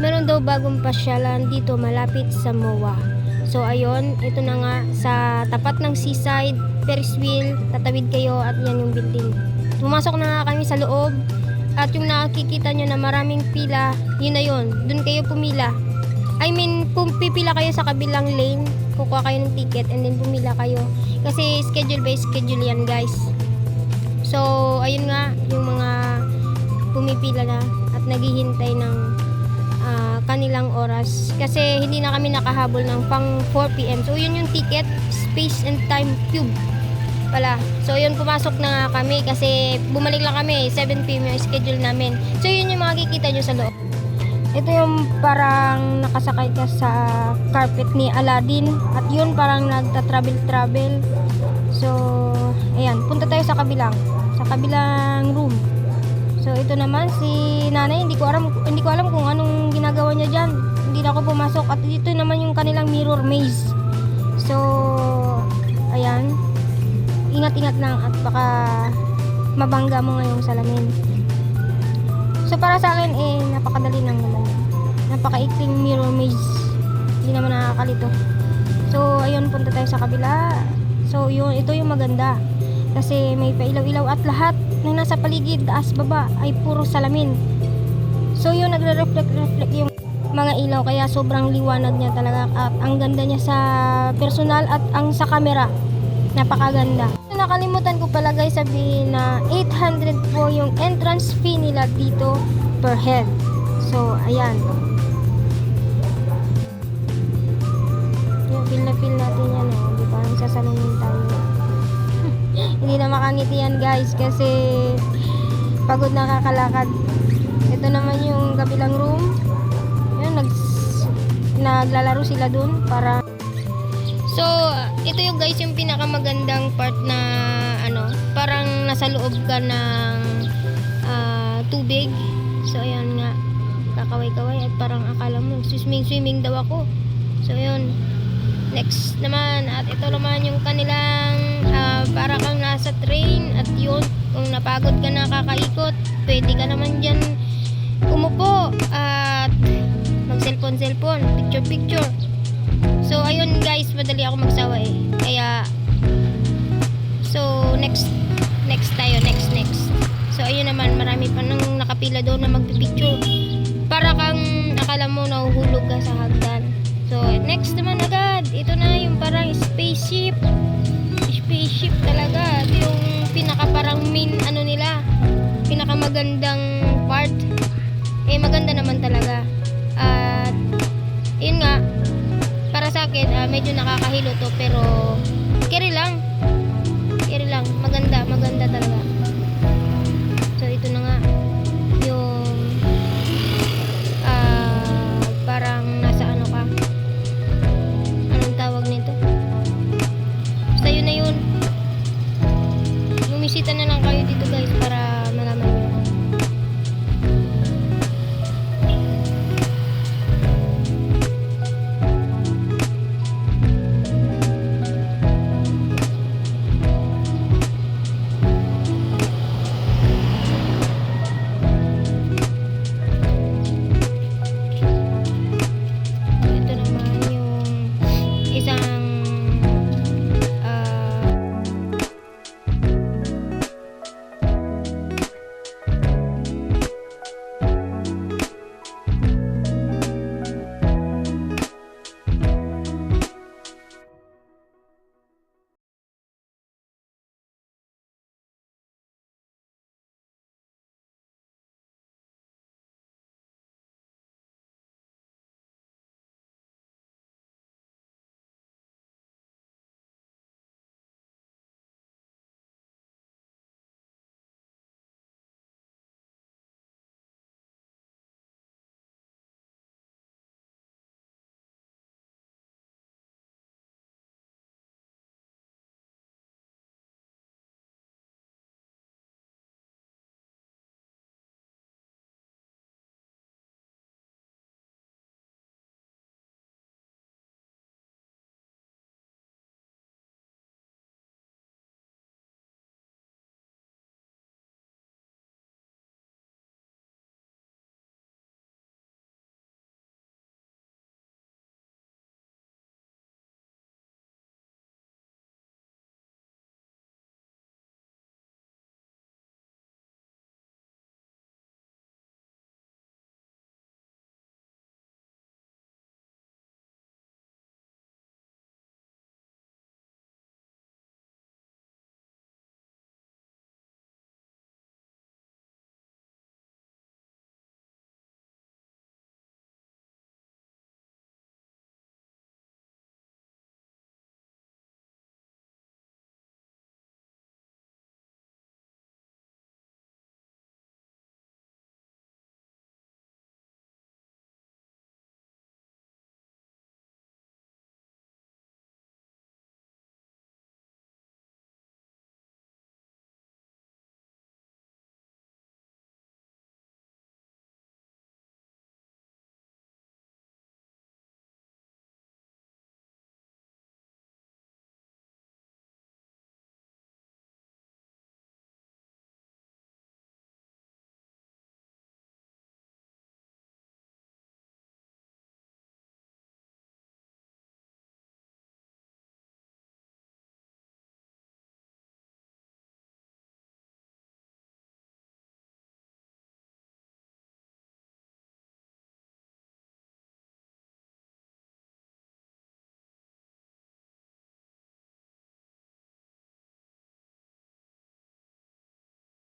meron daw bagong pasyalan dito malapit sa MOA. So ayun, ito na nga sa tapat ng seaside, Ferris wheel, tatawid kayo at yan yung building. Pumasok na nga kami sa loob at yung nakikita nyo na maraming pila, yun na yun, dun kayo pumila. I mean, pipila kayo sa kabilang lane, kukuha kayo ng ticket and then pumila kayo. Kasi schedule by schedule yan guys. So ayun nga, yung mga pumipila na at naghihintay ng kanilang oras kasi hindi na kami nakahabol ng pang 4 PM. So yun yung ticket, space and time cube pala. So yun, pumasok na nga kami kasi bumalik lang kami 7 PM yung schedule namin. So yun yung makikita nyo sa loob. Ito yung parang nakasakay ka sa carpet ni Aladdin at yun parang nagta-travel. So ayan, punta tayo sa kabilang room. So ito naman si nanay, hindi ko alam kung anong ginagawa niya diyan. Hindi na ako pumasok at dito naman yung kanilang mirror maze. So ayan. Ingat-ingat lang at baka mabangga mo ngayong salamin. So para sa akin napakadali lang naman. Napakaikling mirror maze. Hindi naman nakakalito. So ayun, punta tayo sa kabila. So yun, ito yung maganda. Kasi may pailaw-ilaw at lahat ng nasa paligid, taas baba, ay puro salamin. So yun, nagre-reflect yung mga ilaw, kaya sobrang liwanag niya talaga at ang ganda niya sa personal at ang sa camera, napakaganda. Nakalimutan ko pala guys sabihin na 800 po yung entrance fee nila dito per head. So ayan, yung feel na feel natin yan, di ba? Ang sasalamin tayo. Hindi na makangiti yan guys kasi pagod na kakalakad. Ito naman yung kabilang room. Yun, naglalaro sila dun para. So ito yung guys yung pinakamagandang part na parang nasa loob ka ng tubig. So ayan nga, kakaway-kaway at parang akala mo swimming daw ako. So yun, next naman, at ito naman yung kanilang para kang nasa train at yun, kung napagod ka na kakaikot, pwede ka naman dyan umupo at mag cellphone, picture. So ayun guys, madali ako magsawa kaya so next tayo, next. So ayun naman, marami pa nang nakapila doon na magpipicture, para kang akala mo nahuhulog ka sa hagdan. So next naman agad, ito na yung parang spaceship talaga. Ito yung pinaka parang main nila, pinakamagandang part. Maganda naman talaga. At yun nga, para sa akin medyo nakakahilo to pero carry lang.